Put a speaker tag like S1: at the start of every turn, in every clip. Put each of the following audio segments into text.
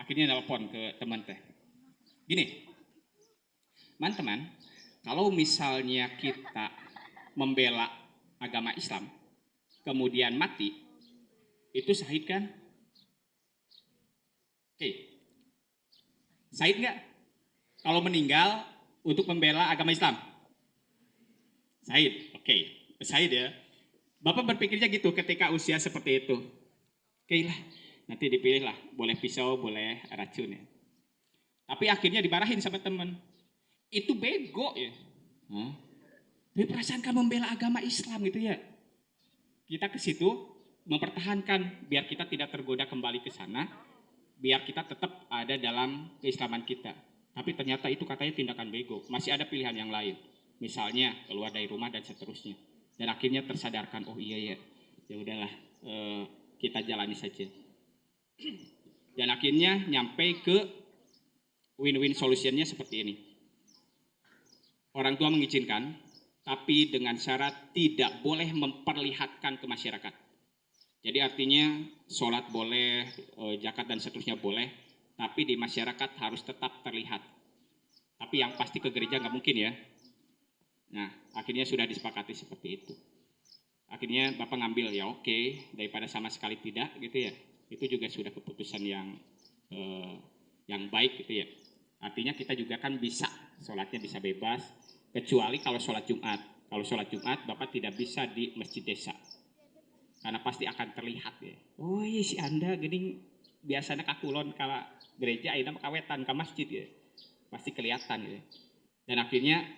S1: akhirnya nelpon ke teman teh. Gini, teman-teman, kalau misalnya kita membela agama Islam, kemudian mati, itu syahid kan? Oke, syahid nggak? Kalau meninggal untuk membela agama Islam? Syahid, oke, syahid ya. Bapak berpikirnya gitu ketika usia seperti itu. Oke lah, nanti dipilih lah, boleh pisau, boleh racun ya. Tapi akhirnya dimarahin sama temen. Itu bego ya. Tapi perasaan kan membela agama Islam gitu ya. Kita ke situ mempertahankan biar kita tidak tergoda kembali ke sana, biar kita tetap ada dalam keislaman kita. Tapi ternyata itu katanya tindakan bego. Masih ada pilihan yang lain. Misalnya keluar dari rumah dan seterusnya. Dan akhirnya tersadarkan, oh iya ya, ya udahlah, kita jalani saja. Dan akhirnya nyampe ke win-win solutionnya seperti ini. Orang tua mengizinkan, tapi dengan syarat tidak boleh memperlihatkan ke masyarakat. Jadi artinya sholat boleh, zakat dan seterusnya boleh, tapi di masyarakat harus tetap terlihat. Tapi yang pasti ke gereja nggak mungkin ya. Nah, akhirnya sudah disepakati seperti itu. Akhirnya Bapak ngambil, ya oke, daripada sama sekali tidak gitu ya. Itu juga sudah keputusan yang baik gitu ya. Artinya kita juga kan bisa, sholatnya bisa bebas, kecuali kalau sholat Jumat. Kalau sholat Jumat, Bapak tidak bisa di masjid desa. Karena pasti akan terlihat ya. Oh iya si Anda gini biasanya kakulon ke gereja, ini kawetan ke masjid ya. Pasti kelihatan ya. Dan akhirnya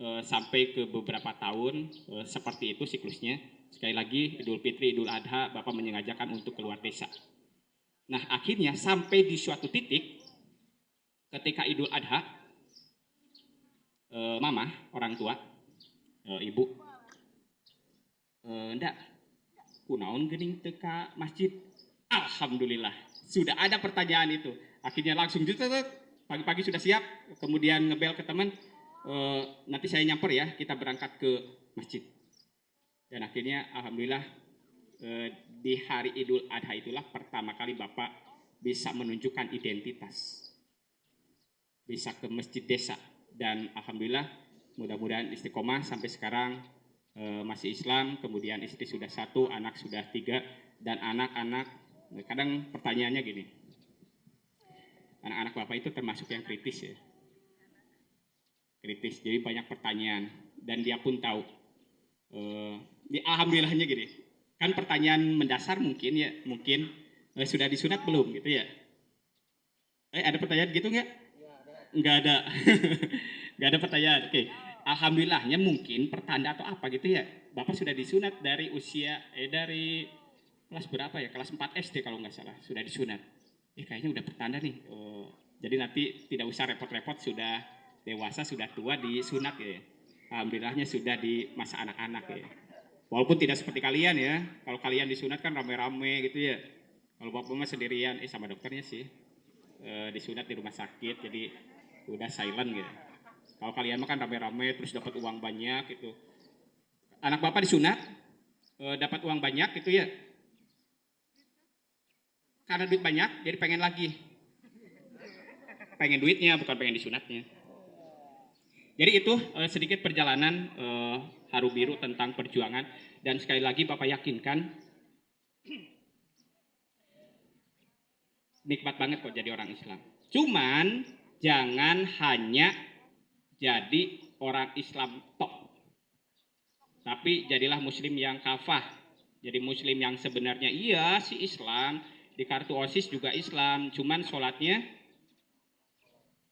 S1: sampai ke beberapa tahun seperti itu siklusnya. Sekali lagi Idul Fitri, Idul Adha, Bapak menyengajakan untuk keluar desa. Nah akhirnya sampai di suatu titik ketika Idul Adha, mama, orang tua, ibu, enggak, kunaon gening teka masjid. Alhamdulillah, sudah ada pertanyaan itu. Akhirnya langsung pagi-pagi sudah siap, kemudian ngebel ke teman, nanti saya nyamper ya, kita berangkat ke masjid. Dan akhirnya alhamdulillah di hari Idul Adha itulah pertama kali Bapak bisa menunjukkan identitas. Bisa ke masjid desa. Dan alhamdulillah mudah-mudahan istiqomah sampai sekarang masih Islam, kemudian istri sudah 1, anak sudah 3, dan anak-anak, kadang pertanyaannya gini, anak-anak Bapak itu termasuk yang kritis ya. Kritis, jadi banyak pertanyaan dan dia pun tahu. Alhamdulillahnya gini, kan pertanyaan mendasar mungkin ya, mungkin sudah disunat belum gitu ya? Ada pertanyaan gitu nggak? Nggak ada, nggak ada pertanyaan. Oke, alhamdulillahnya mungkin pertanda atau apa gitu ya? Bapak sudah disunat dari usia dari kelas berapa ya? Kelas 4 SD kalau nggak salah sudah disunat. Kayaknya udah pertanda nih. Jadi nanti tidak usah repot-repot, sudah dewasa, sudah tua disunat ya. Alhamdulillahnya sudah di masa anak-anak ya. Walaupun tidak seperti kalian ya. Kalau kalian disunat kan rame-rame gitu ya. Kalau Bapak mah sendirian, sama dokternya sih. Disunat di rumah sakit, jadi udah silent gitu. Kalau kalian mah kan rame-rame terus dapat uang banyak gitu. Anak Bapak disunat, dapat uang banyak gitu ya. Karena duit banyak, jadi pengen lagi. Pengen duitnya, bukan pengen disunatnya. Jadi itu sedikit perjalanan Haru Biru tentang perjuangan. Dan sekali lagi Bapak yakinkan, nikmat banget kok jadi orang Islam. Cuman jangan hanya jadi orang Islam tok. Tapi jadilah muslim yang kafah. Jadi muslim yang sebenarnya iya sih Islam, di kartu OSIS juga Islam, cuman sholatnya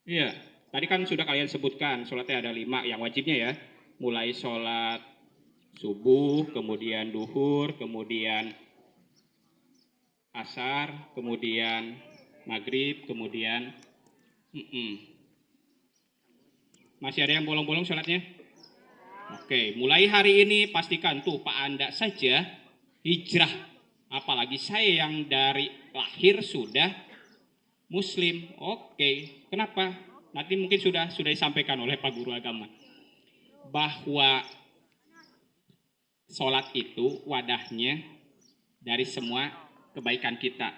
S1: iya. Tadi kan sudah kalian sebutkan, sholatnya ada 5 yang wajibnya ya. Mulai sholat subuh, kemudian duhur, kemudian asar, kemudian maghrib, kemudian masih ada yang bolong-bolong sholatnya? Oke, mulai hari ini pastikan tuh Pak Anda saja hijrah. Apalagi saya yang dari lahir sudah muslim. Oke, kenapa? Nanti mungkin sudah disampaikan oleh Pak Guru Agama. Bahwa sholat itu wadahnya dari semua kebaikan kita.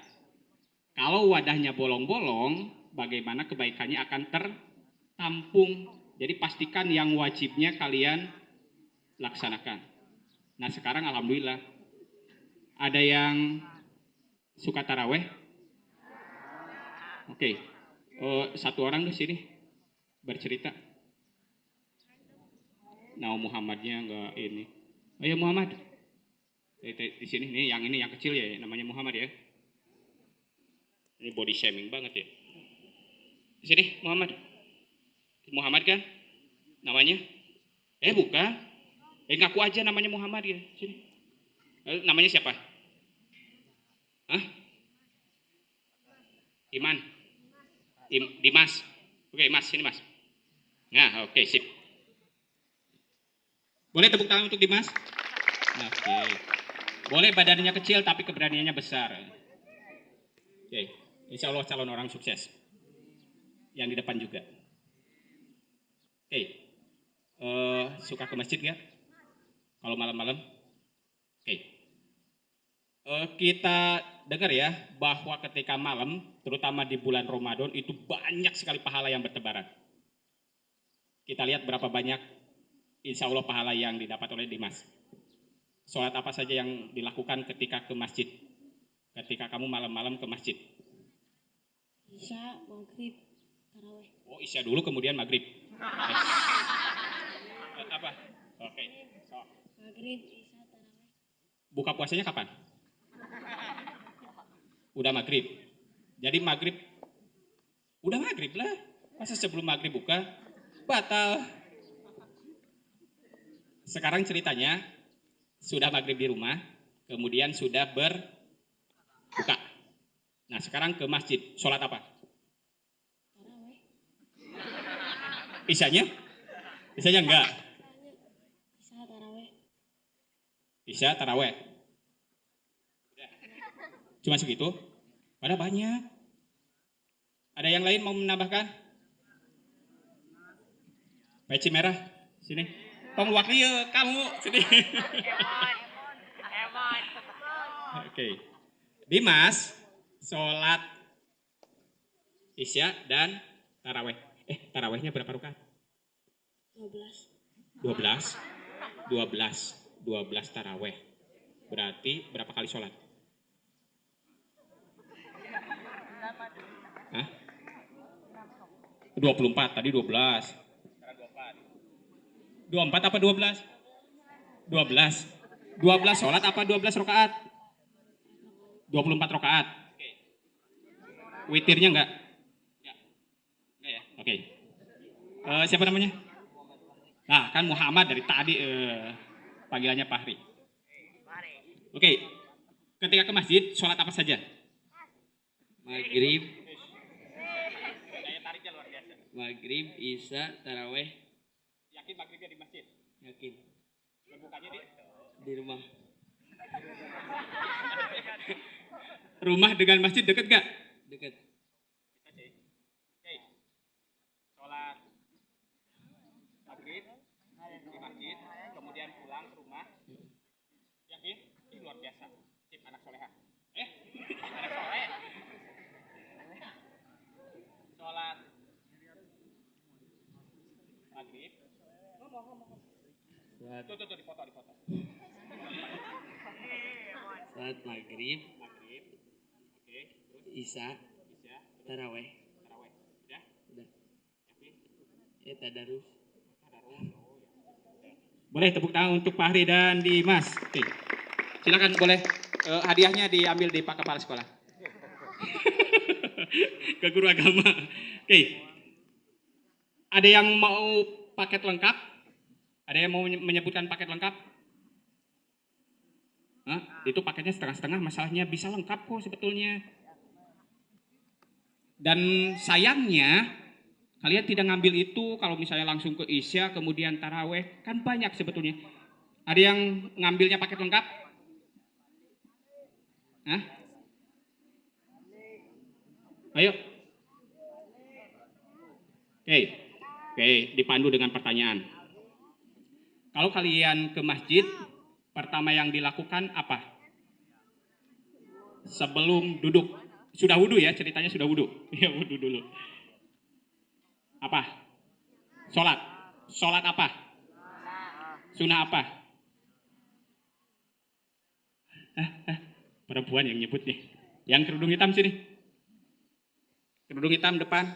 S1: Kalau wadahnya bolong-bolong, bagaimana kebaikannya akan tertampung. Jadi pastikan yang wajibnya kalian laksanakan. Nah sekarang alhamdulillah, ada yang suka taraweh? Oke, satu orang di sini bercerita. Nah Muhammadnya enggak ini. Oh ya Muhammad. Di sini nih yang kecil ya, namanya Muhammad ya. Ini body shaming banget ya. Di sini Muhammad. Muhammad kan? Namanya? Bukan. Ngaku aja namanya Muhammad ya. Sini. Namanya siapa? Hah? Iman. Dimas. Oke, Mas, sini Mas. Nah, oke, sip. Boleh tepuk tangan untuk Dimas? Oke. Boleh badannya kecil tapi keberaniannya besar. Oke. Insya Allah calon orang sukses. Yang di depan juga. Oke. Suka ke masjid nggak? Kalau malam-malam? Oke. Kita dengar ya bahwa ketika malam, terutama di bulan Ramadan itu banyak sekali pahala yang bertebaran. Kita lihat berapa banyak insya Allah pahala yang didapat oleh Dimas. Sholat apa saja yang dilakukan ketika ke masjid? Ketika kamu malam-malam ke masjid?
S2: Isya, maghrib, taraweh.
S1: Oh, isya dulu kemudian maghrib. Apa? Oke. So.
S2: Maghrib, isya, taraweh.
S1: Buka puasanya kapan? Udah maghrib. Jadi maghrib. Udah maghrib lah. Masa sebelum maghrib buka? Batal. Sekarang ceritanya sudah maghrib di rumah, kemudian sudah berbuka. Nah sekarang ke masjid, sholat apa?
S2: Taraweh.
S1: Isyanya? Isyanya enggak?
S2: Isya, taraweh.
S1: Isya, taraweh. Cuma segitu? Ada banyak. Ada yang lain mau menambahkan? Peci merah, sini. Pemwakil kamu, sini. Oke. Dimas, sholat Isya dan taraweh. Tarawehnya berapa rakaat?
S2: 12.
S1: 12 taraweh. Berarti berapa kali sholat? Hah? 24, tadi 12. 24 apa 12? 12. 12 sholat apa 12 rakaat? 24 rakaat. Witirnya enggak? Enggak ya? Oke. Siapa namanya? Nah, kan Muhammad dari tadi panggilannya Fahri. Oke. Ketika ke masjid, sholat apa saja?
S3: Maghrib, isya, taraweh.
S1: Yakin maghribnya di masjid?
S3: Yakin.
S1: Berbukanya
S3: Di rumah.
S1: Rumah dengan masjid dekat gak?
S3: Dekat.
S1: Oke. Sholat maghrib di masjid, kemudian pulang ke rumah. Yakin? Ini luar biasa. Tip anak soleha. Anak soleh. Sholat maghrib. Tuh, di foto.
S3: Salat maghrib,
S1: Oke, terus
S3: isya,
S1: Isya,
S3: taraweh.
S1: Udah?
S3: Udah.
S1: Yakin?
S3: Tadarus.
S1: Boleh tepuk tangan untuk Fahri dan Dimas. Oke. Silakan boleh hadiahnya diambil di Pak Kepala Sekolah. Ke guru agama. Oke. Ada yang mau paket lengkap? Ada yang mau menyebutkan paket lengkap? Itu paketnya setengah-setengah, masalahnya bisa lengkap kok sebetulnya. Dan sayangnya kalian tidak ngambil itu kalau misalnya langsung ke Isya kemudian taraweh, kan banyak sebetulnya. Ada yang ngambilnya paket lengkap? Ayo. Oke, dipandu dengan pertanyaan. Kalau kalian ke masjid, pertama yang dilakukan apa? Sebelum duduk. Sudah wudhu ya, ceritanya sudah wudhu. Ya wudhu dulu. Apa? Sholat. Sholat apa? Sunnah apa? Perempuan yang nyebut nih. Yang kerudung hitam sini. Kerudung hitam depan.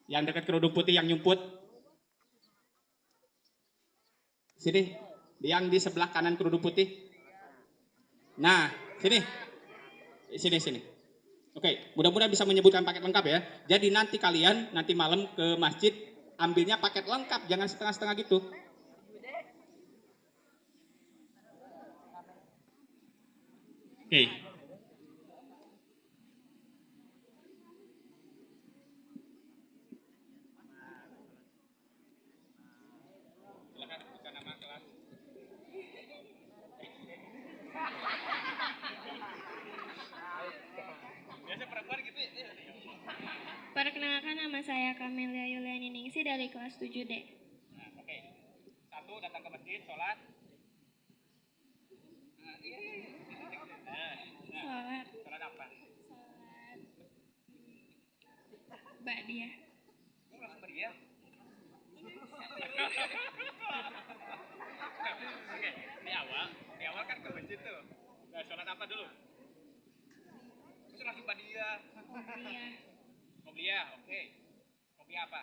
S1: Yang dekat kerudung putih yang nyumput. Sini. Yang di sebelah kanan kerudung putih. Nah, sini. Sini. Oke, mudah-mudahan bisa menyebutkan paket lengkap ya. Jadi nanti kalian, nanti malam ke masjid, ambilnya paket lengkap. Jangan setengah-setengah gitu. Oke.
S2: Perkenalkan, nama saya Kamelia Yuliani Ningsih dari kelas 7D.
S1: Nah, oke. Satu, datang ke masjid, sholat.
S2: Sholat.
S1: Sholat apa?
S2: Sholat. Ba'diyah.
S1: Kok langsung beriak? Oke, di awal kan ke masjid tuh. Nah, sholat apa dulu? Terus langsung badiah.
S2: Qobliyah.
S1: Qobliyah, oke. Qobliyah apa?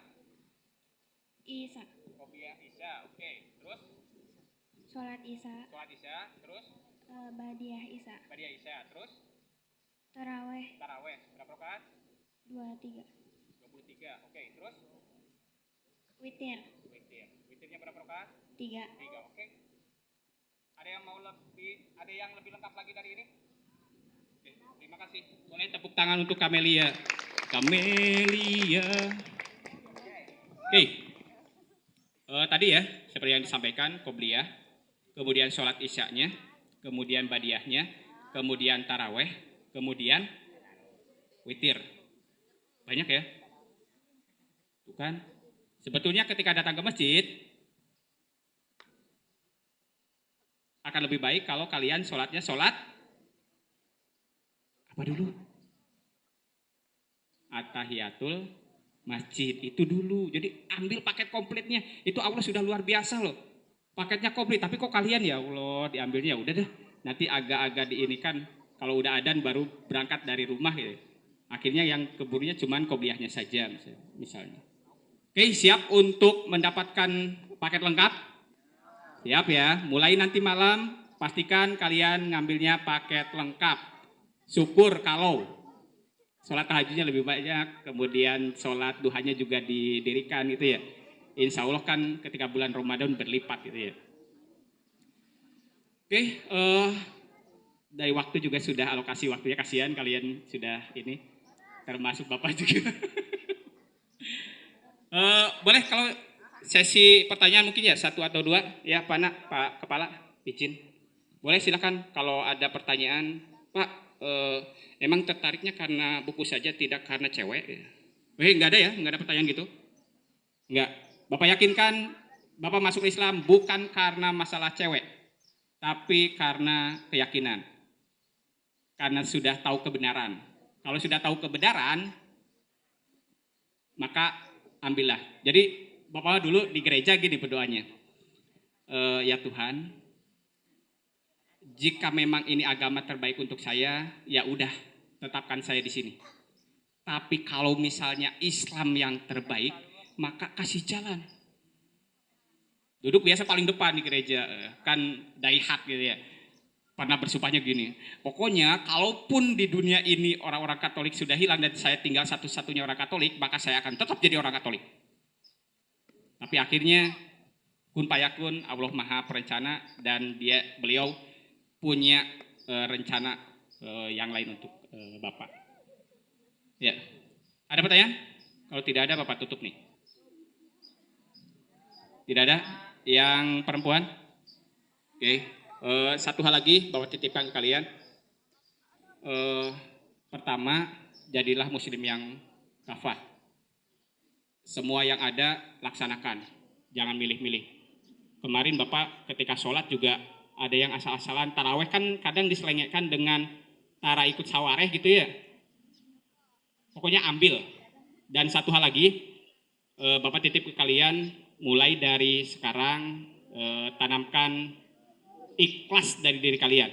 S2: Isya.
S1: Qobliyah Isya, oke. Terus
S2: Sholat Isya.
S1: sholat Isya, terus
S2: Ba'diyah Isya.
S1: badiah Isya, terus
S2: Taraweh.
S1: taraweh. Berapa rakaat?
S2: 23.
S1: 23. Oke, terus
S2: Witir.
S1: witir. Witirnya berapa rakaat?
S2: 3.
S1: 3, oke. Ada yang lebih lengkap lagi dari ini? Oke, terima kasih. Boleh tepuk tangan untuk Kamelia. Kamelia. Oke. Tadi ya, seperti yang disampaikan, qobliyah, kemudian sholat isya'nya, kemudian badiahnya, kemudian taraweh, kemudian witir. Banyak ya? Bukan? Sebetulnya ketika datang ke masjid, akan lebih baik kalau kalian sholatnya sholat apa dulu? At-tahiyatul masjid itu dulu. Jadi ambil paket komplitnya. Itu Allah sudah luar biasa loh. Paketnya komplit. Tapi kok kalian ya Allah diambilnya udah deh. Nanti agak-agak diinikan. Kalau udah adzan baru berangkat dari rumah gitu. Akhirnya yang keburunya cuman qobliyahnya saja misalnya. Oke, siap untuk mendapatkan paket lengkap? Siap ya. Mulai nanti malam pastikan kalian ngambilnya paket lengkap. Syukur kalau sholat tahajudnya lebih banyak, kemudian sholat duhanya juga didirikan gitu ya. Insya Allah kan ketika bulan Ramadan berlipat gitu ya. Oke, dari waktu juga sudah alokasi waktunya, kasihan kalian sudah ini, termasuk Bapak juga. Boleh kalau sesi pertanyaan mungkin ya 1 atau 2 ya Pak Kepala, izin. Boleh silakan kalau ada pertanyaan, Pak. Emang tertariknya karena buku saja, tidak karena cewek? Enggak ada ya, enggak ada pertanyaan gitu? Enggak. Bapak yakinkan Bapak masuk Islam bukan karena masalah cewek, tapi karena keyakinan. Karena sudah tahu kebenaran. Kalau sudah tahu kebenaran, maka ambillah. Jadi Bapak dulu di gereja gini berdoanya. Ya Tuhan, jika memang ini agama terbaik untuk saya, ya udah, tetapkan saya di sini. Tapi kalau misalnya Islam yang terbaik, maka kasih jalan. Duduk biasa paling depan di gereja, kan daihat gitu ya. Pernah bersumpahnya gini, pokoknya kalaupun di dunia ini orang-orang Katolik sudah hilang dan saya tinggal satu-satunya orang Katolik, maka saya akan tetap jadi orang Katolik. Tapi akhirnya kun payakun, Allah Maha Perencana, dan beliau punya rencana yang lain untuk Bapak. Ya, ada pertanyaan? Kalau tidak ada, Bapak tutup nih. Tidak ada? Yang perempuan? Oke. Satu hal lagi, Bapak titipkan ke kalian. Pertama, jadilah muslim yang kafah. Semua yang ada, laksanakan. Jangan milih-milih. Kemarin Bapak ketika sholat juga ada yang asal-asalan. Taraweh kan kadang diselengekkan dengan tara ikut sawareh gitu ya. Pokoknya ambil. Dan satu hal lagi, Bapak titip ke kalian, mulai dari sekarang tanamkan ikhlas dari diri kalian.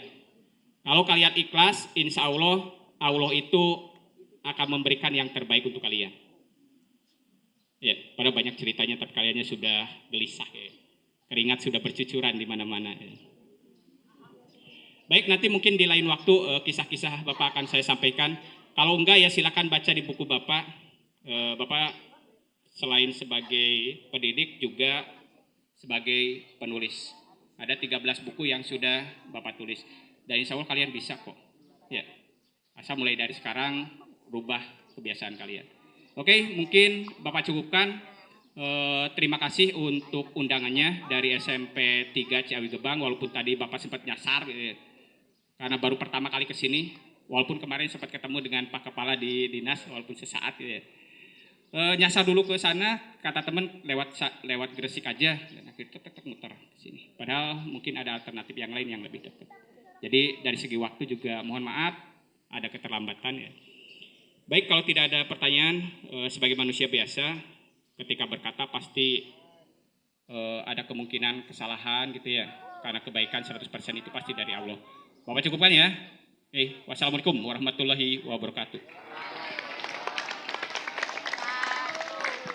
S1: Kalau kalian ikhlas, insya Allah, Allah itu akan memberikan yang terbaik untuk kalian. Ya, pada banyak ceritanya, tapi kaliannya sudah gelisah ya. Keringat sudah bercucuran di mana-mana. Ya. Baik, nanti mungkin di lain waktu kisah-kisah Bapak akan saya sampaikan. Kalau enggak ya silakan baca di buku Bapak. Bapak selain sebagai pendidik juga sebagai penulis. Ada 13 buku yang sudah Bapak tulis. Dan insya Allah kalian bisa kok. Ya, asal mulai dari sekarang rubah kebiasaan kalian. Oke, mungkin Bapak cukupkan. Terima kasih untuk undangannya dari SMP 3 Ciawi Gebang. Walaupun tadi Bapak sempat nyasar gitu ya, karena baru pertama kali ke sini. Walaupun kemarin sempat ketemu dengan Pak Kepala di dinas, walaupun sesaat gitu ya. Nyasar dulu ke sana, kata teman lewat Gresik aja, dan akhirnya tek muter ke sini. Padahal mungkin ada alternatif yang lain yang lebih dekat. Jadi dari segi waktu juga mohon maaf ada keterlambatan ya. Baik, kalau tidak ada pertanyaan, sebagai manusia biasa ketika berkata pasti ada kemungkinan kesalahan gitu ya. Karena kebaikan 100% itu pasti dari Allah. Bapak cukupkan ya. Wassalamualaikum warahmatullahi wabarakatuh.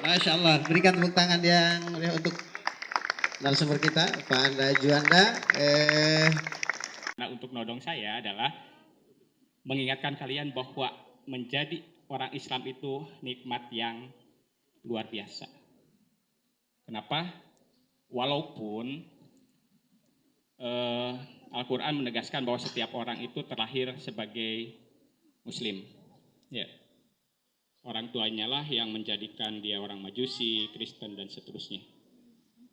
S4: Masya Allah, berikan tepuk tangan yang meriah untuk narasumber kita, Pak Anda Juanda.
S1: Nah, untuk nodong saya adalah mengingatkan kalian bahwa menjadi orang Islam itu nikmat yang luar biasa. Kenapa? Walaupun Al-Quran menegaskan bahwa setiap orang itu terlahir sebagai Muslim. Ya. Orang tuanya lah yang menjadikan dia orang Majusi, Kristen, dan seterusnya.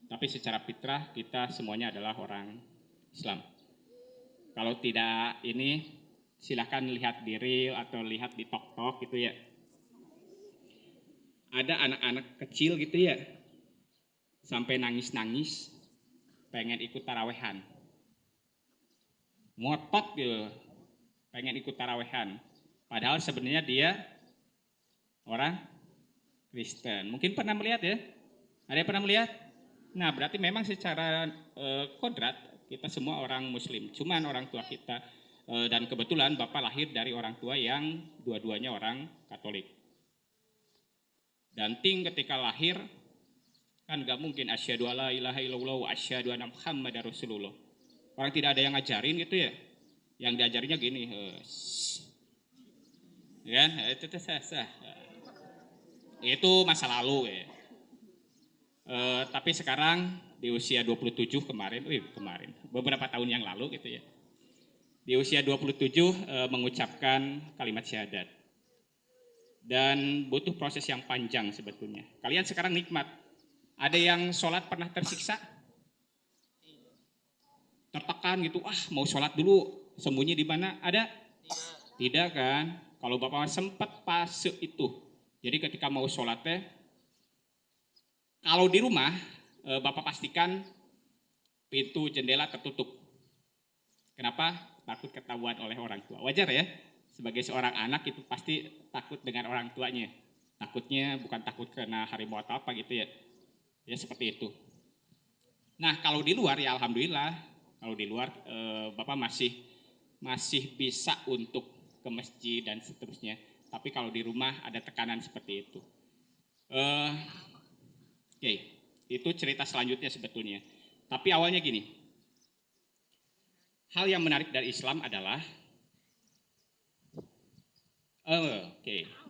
S1: Tapi secara fitrah kita semuanya adalah orang Islam. Kalau tidak ini, silahkan lihat di reel atau lihat di TikTok gitu ya. Ada anak-anak kecil gitu ya, sampai nangis-nangis, pengen ikut tarawehan. Ngotot gitu, pengen ikut tarawehan. Padahal sebenarnya dia orang Kristen. Mungkin pernah melihat ya? Ada yang pernah melihat? Nah, berarti memang secara kodrat kita semua orang Muslim. Cuman orang tua kita dan kebetulan Bapak lahir dari orang tua yang dua-duanya orang Katolik. Dan ketika lahir kan nggak mungkin asyhadu alla ilaha illallah wa asyhadu anna muhammadar rasulullah. Orang tidak ada yang ngajarin gitu ya. Yang diajarinya gini, kan? Itu sah. Itu masa lalu ya. Tapi sekarang di usia 27 kemarin, beberapa tahun yang lalu gitu ya. Di usia 27 mengucapkan kalimat syahadat. Dan butuh proses yang panjang sebetulnya. Kalian sekarang nikmat. Ada yang sholat pernah tersiksa? Tertekan gitu, mau sholat dulu, sembunyi di mana? Ada? Tidak kan? Kalau Bapak sempat fase itu. Jadi ketika mau sholat kalau di rumah, Bapak pastikan pintu jendela tertutup. Kenapa? Takut ketahuan oleh orang tua. Wajar ya? Sebagai seorang anak itu pasti takut dengan orang tuanya. Takutnya bukan takut karena harimau atau apa gitu ya. Ya seperti itu. Nah kalau di luar ya alhamdulillah. Kalau di luar Bapak masih bisa untuk ke masjid dan seterusnya. Tapi kalau di rumah ada tekanan seperti itu. Oke, itu cerita selanjutnya sebetulnya. Tapi awalnya gini. Hal yang menarik dari Islam adalah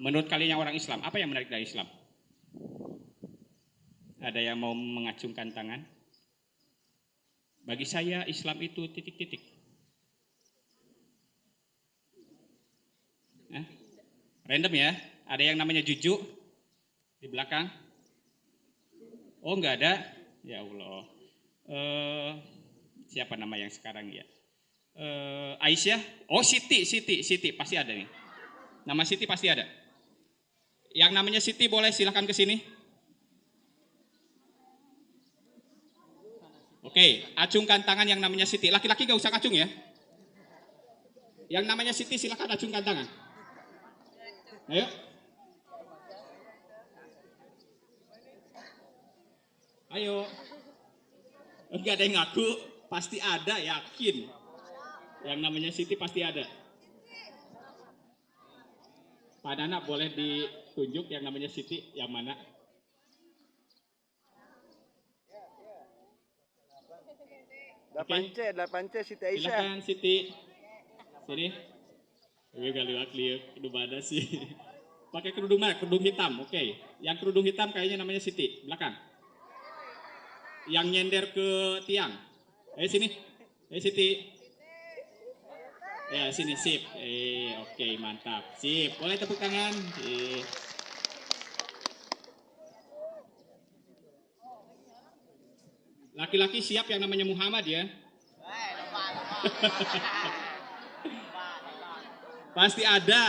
S1: menurut kalian yang orang Islam, apa yang menarik dari Islam? Ada yang mau mengacungkan tangan? Bagi saya Islam itu titik-titik. Random ya. Ada yang namanya Juju di belakang? Oh enggak ada? Ya Allah. Siapa nama yang sekarang ya? Aisyah? Oh Siti pasti ada nih. Nama Siti pasti ada. Yang namanya Siti boleh silakan ke sini. Oke, acungkan tangan yang namanya Siti. Laki-laki gak usah acung ya. Yang namanya Siti silakan acungkan tangan. Ayo. Ayo. Enggak ada yang ngaku, pasti ada, yakin. Yang namanya Siti pasti ada. Pak Nana boleh ditunjuk yang namanya Siti yang mana? Oke.
S5: 8C Siti Aisyah.
S1: Silakan Siti. Sini. Ini gak lihat kedubada sih. Pakai kerudung mana? Kerudung hitam. Oke. Yang kerudung hitam kayaknya namanya Siti. Belakang. Yang nyender ke tiang. Sini. Siti. Ya sini sip. Oke mantap. Sip. Boleh tepuk tangan. Laki-laki siap yang namanya Muhammad ya. Pasti ada.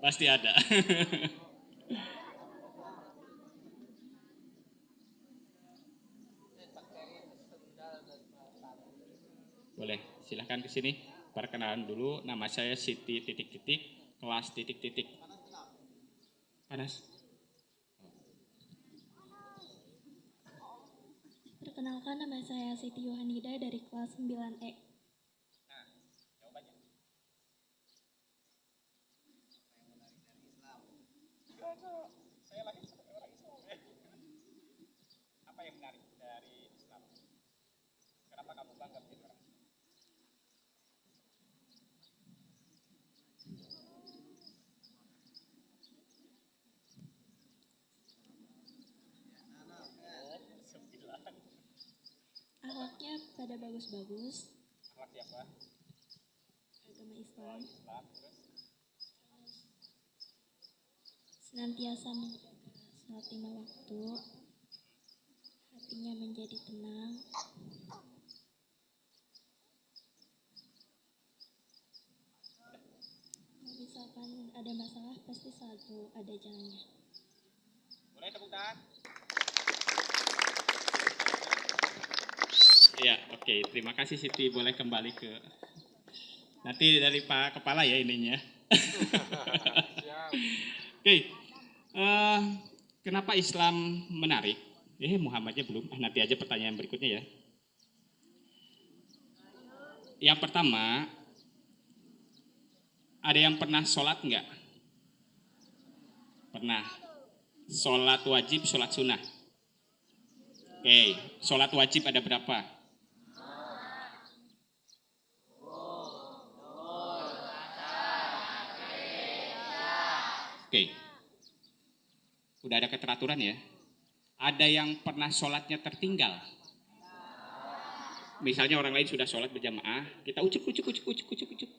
S1: Pasti ada. Boleh, silahkan ke sini. Perkenalan dulu, nama saya Siti titik-titik, kelas titik-titik. Panas.
S2: Perkenalkan, nama saya Siti Yohanida dari kelas 9E.
S1: Apa yang menarik dari Islam? Kenapa kamu bangga menjadi orang Islam?
S2: Akhlaknya pada bagus-bagus,
S1: Akhlak siapa?
S2: agama Islam,
S1: Islam, terus
S2: senantiasa menjaga sholat 5 waktu, hatinya menjadi tenang, kalau misalkan ada masalah pasti selalu ada jalannya.
S1: boleh tepuk tangan? Ya, oke. Terima kasih Siti. Boleh kembali ke nanti dari Pak Kepala ya ininya. Oke. Kenapa Islam menarik? Muhammadnya belum. Nanti aja pertanyaan berikutnya ya. Yang pertama, ada yang pernah sholat enggak? Pernah. Sholat wajib, sholat sunnah. Oke, sholat wajib ada berapa? Oke, udah ada keteraturan ya. Ada yang pernah sholatnya tertinggal. Misalnya orang lain sudah sholat berjamaah, kita ucuk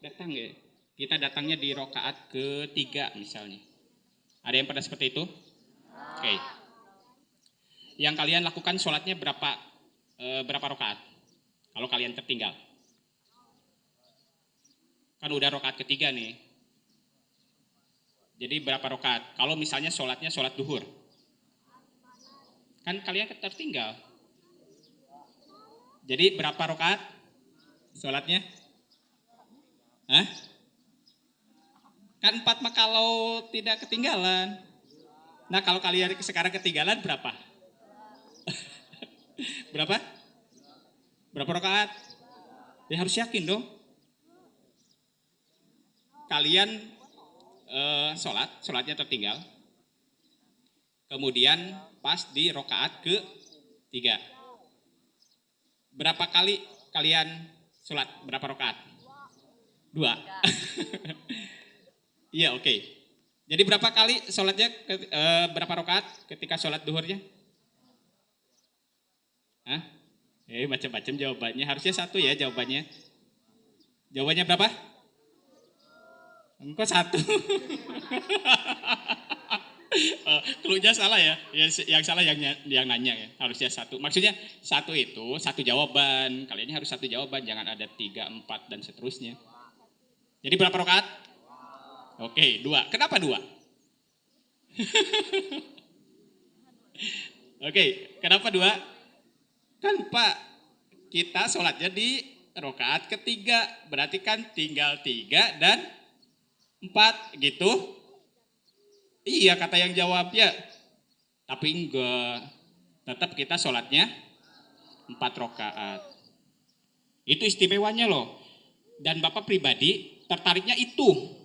S1: datang ya. Kita datangnya di rokaat ketiga misalnya. Ada yang pernah seperti itu? Oke. Yang kalian lakukan sholatnya berapa rokaat? Kalau kalian tertinggal. Kan udah rokaat ketiga nih. Jadi berapa rokaat? Kalau misalnya sholatnya sholat duhur. Kan kalian tertinggal. Jadi berapa rokaat sholatnya? Hah? Kan 4 mah kalau tidak ketinggalan. Nah kalau kalian sekarang ketinggalan berapa? Berapa? Berapa rokaat? Ya harus yakin dong. Kalian sholatnya tertinggal. Kemudian pas di rokaat ke-3. Berapa kali kalian sholat? Berapa rokaat? 2. Iya oke. Jadi berapa kali sholatnya, berapa rokaat ketika sholat duhurnya? Hah? Macam-macam jawabannya. Harusnya 1 ya jawabannya. Jawabannya berapa? Engkau 1. Cluenya salah ya. Yang salah yang nanya ya. Harusnya 1. Maksudnya 1 itu 1 jawaban. Kalian harus 1 jawaban. Jangan ada 3, 4 dan seterusnya. Jadi berapa rakaat? Oke, 2. Kenapa 2? Oke, kenapa 2? Kan Pak, kita sholatnya di rakaat ketiga. Berarti kan tinggal 3 dan 4 gitu. Iya kata yang jawab ya. Tapi enggak. Tetap kita sholatnya 4 rakaat. Itu istimewanya loh. Dan Bapak pribadi tertariknya itu.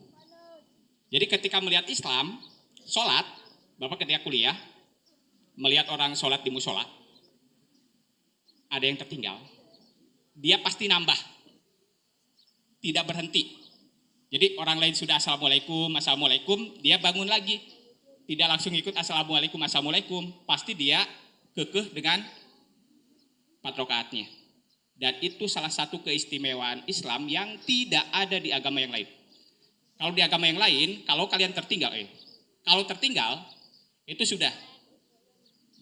S1: Jadi ketika melihat Islam, sholat, Bapak ketika kuliah, melihat orang sholat di musola, ada yang tertinggal. Dia pasti nambah. Tidak berhenti. Jadi orang lain sudah assalamualaikum, assalamualaikum, dia bangun lagi. Tidak langsung ikut assalamualaikum, assalamualaikum. Pasti dia kekeh dengan 4 rakaatnya. Dan itu salah satu keistimewaan Islam yang tidak ada di agama yang lain. Kalau di agama yang lain, kalau kalian tertinggal, kalau tertinggal, itu sudah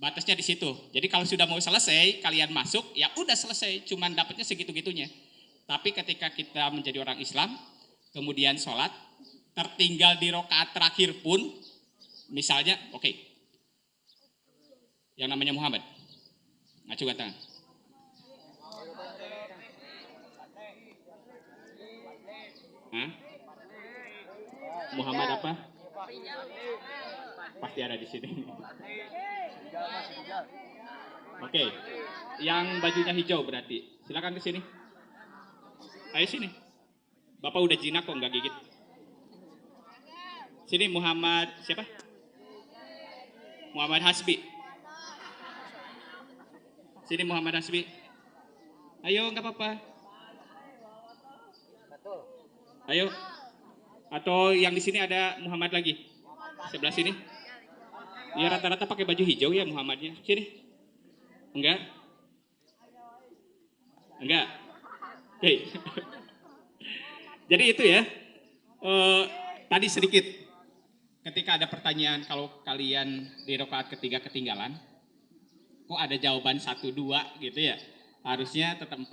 S1: batasnya di situ. Jadi kalau sudah mau selesai, kalian masuk, ya udah selesai. Cuman dapatnya segitu-gitunya. Tapi ketika kita menjadi orang Islam, kemudian sholat, tertinggal di rakaat terakhir pun, misalnya, oke, yang namanya Muhammad, ngacungkan tangan. Hah? Muhammad apa? Pasti ada di sini. Oke, yang bajunya hijau berarti, silakan ke sini. Ayo sini. Bapak udah jinak kok nggak gigit. Sini Muhammad siapa? Muhammad Hasbi. Sini Muhammad Hasbi. Ayo nggak apa-apa. Ayo. Atau yang di sini ada Muhammad lagi. Sebelah sini. Ya rata-rata pakai baju hijau ya Muhammadnya. Sini. Enggak? Enggak. Hei. Jadi itu ya. Tadi sedikit. Ketika ada pertanyaan kalau kalian di rakaat ketiga ketinggalan, kok ada jawaban 1, 2 gitu ya. Harusnya tetap 4.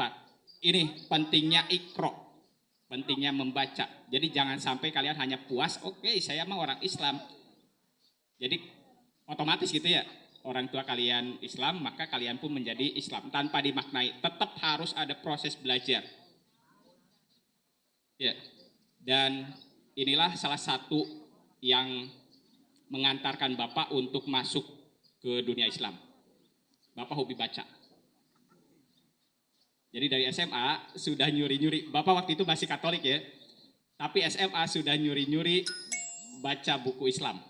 S1: Ini pentingnya ikro, pentingnya membaca. Jadi jangan sampai kalian hanya puas, oke, saya mah orang Islam. Jadi otomatis gitu ya, orang tua kalian Islam, maka kalian pun menjadi Islam tanpa dimaknai. Tetap harus ada proses belajar. Ya, dan inilah salah satu yang mengantarkan Bapak untuk masuk ke dunia Islam. Bapak hobi baca. Jadi dari SMA sudah nyuri-nyuri. Bapak waktu itu masih Katolik ya. Tapi SMA sudah nyuri-nyuri baca buku Islam.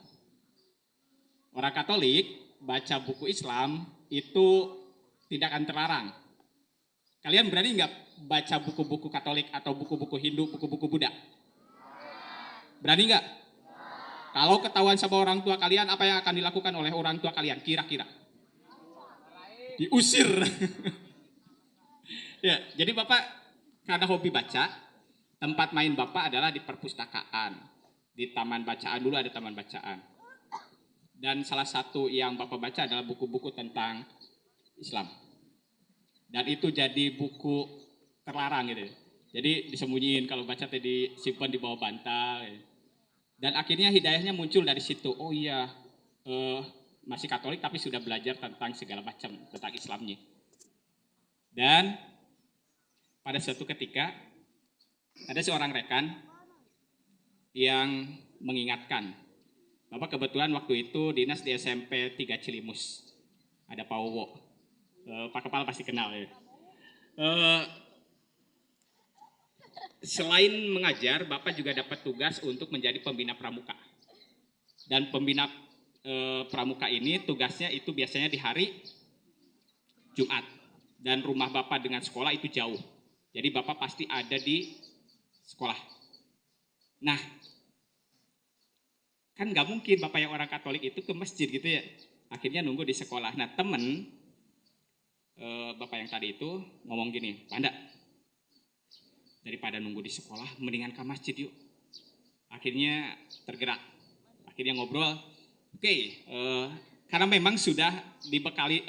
S1: Orang Katolik baca buku Islam itu tidak akan terlarang. Kalian berani nggak baca buku-buku Katolik atau buku-buku Hindu, buku-buku Buddha? Berani nggak? Kalau ketahuan sama orang tua kalian, apa yang akan dilakukan oleh orang tua kalian? Kira-kira? Diusir. Ya, jadi Bapak karena hobi baca, tempat main Bapak adalah di perpustakaan. Di taman bacaan, dulu ada taman bacaan. Dan salah satu yang Bapak baca adalah buku-buku tentang Islam. Dan itu jadi buku terlarang gitu. Jadi disembunyiin, kalau baca tadi disimpan di bawah bantal. Gitu. Dan akhirnya hidayahnya muncul dari situ. Oh iya, masih Katolik tapi sudah belajar tentang segala macam tentang Islamnya. Dan pada suatu ketika ada seorang rekan yang mengingatkan. Bapak kebetulan waktu itu dinas di SMP 3 Cilimus. Ada Pak Wowo. Pak Kepala pasti kenal ya. Selain mengajar, Bapak juga dapat tugas untuk menjadi pembina pramuka. Dan pembina pramuka ini tugasnya itu biasanya di hari Jumat. Dan rumah Bapak dengan sekolah itu jauh. Jadi Bapak pasti ada di sekolah. Nah, kan nggak mungkin Bapak yang orang Katolik itu ke masjid gitu ya. Akhirnya nunggu di sekolah. Nah temen Bapak yang tadi itu ngomong gini, Panda, daripada nunggu di sekolah, mendingan ke masjid yuk. Akhirnya tergerak, akhirnya ngobrol. Oke, karena memang sudah dibekali